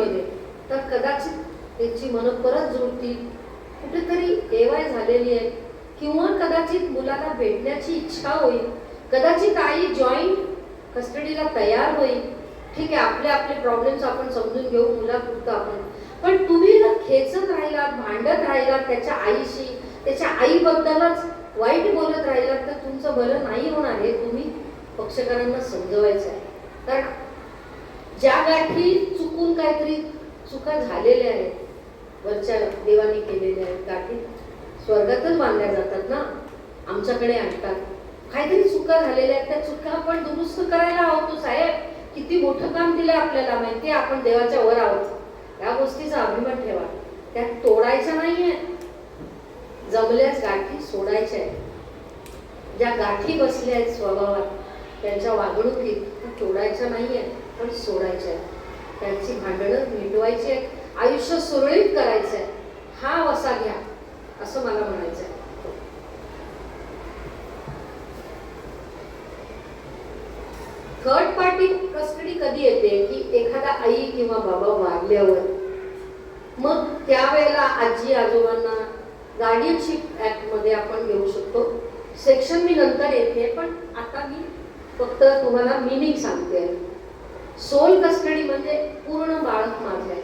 कस्टडीमध्ये, तर कदाचित त्यांची मनं परत जुळतील, कुठेतरी एवाय झालेली आहे, किंवा कदाचित मुलाला भेटण्याची इच्छा होईल, कदाचित आई जॉईंट कस्टडीला तयार होईल. ठीक आहे, आपले आपले प्रॉब्लेम्स आपण समजून घेऊ, मुलापुरतं आपण. पण तुम्ही जर खेचत राहिलात, भांडत राहिलात त्याच्या आईशी, त्याच्या आईबद्दलच वाईट बोलत राहिलात, तर तुमचं बरं नाही होणार. हे तुम्ही पक्षकारांना समजवायचं आहे. कारण ज्या गाठी चुकून काहीतरी चुका झालेल्या आहेत, वरच्या देवाने केलेल्या आहेत, गाठी स्वर्गातच बांधल्या जातात ना, आमच्याकडे आणतात. काहीतरी चुका झालेल्या आहेत, त्या चुका आपण दुरुस्त करायला हवं. साहेब किती मोठं काम दिलं आपल्याला, माहिती आहे, आपण देवाच्या वर आहोत. या गोष्टीचा अभिमान ठेवा, त्यात तोडायचा नाहीये. जमल्यास गाठी सोडायच्या आहेत. ज्या गाठी बसल्या आहेत स्वभावात, त्यांच्या वागणुकीत, तोडायच्या नाहीये, पण सोडायच्या आहेत. त्यांची भांडणं मिटवायची आहेत, आयुष्य सुरळीत करायचं आहे. हा वसा घ्या, असं मला म्हणायचं आहे. थर्ड पार्टी कस्टडी कधी येते की एखादा आई किंवा बाबा वारल्यावर. मग त्यावेळेला आजी आजोबांना गार्डियनशिप ऍक्ट मध्ये आपण घेऊ शकतो. सेक्शन मी नंतर येते, पण आता मी फक्त तुम्हाला मिनिंग सांगते. सोल कस्टडी म्हणजे पूर्ण बाळक माझे आहे,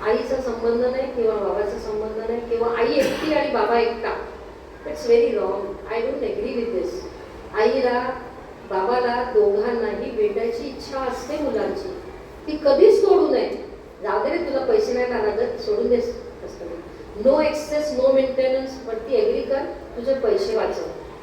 आईचा संबंध नाही किंवा बाबाचा संबंध नाही, किंवा आई एकटी आणि बाबा एकटा. It's very wrong. I don't agree with this. आईला बाबाला दोघांनाही भेटायची इच्छा असते मुलांची, ती कधीच सोडू नये. जाऊ दे रे, तुला पैसे नाही लागत, सोडून देस. नो एक्सेस, नो मेंटेनन्स, पण ती एग्री कर, तुझे पैसे वाचव.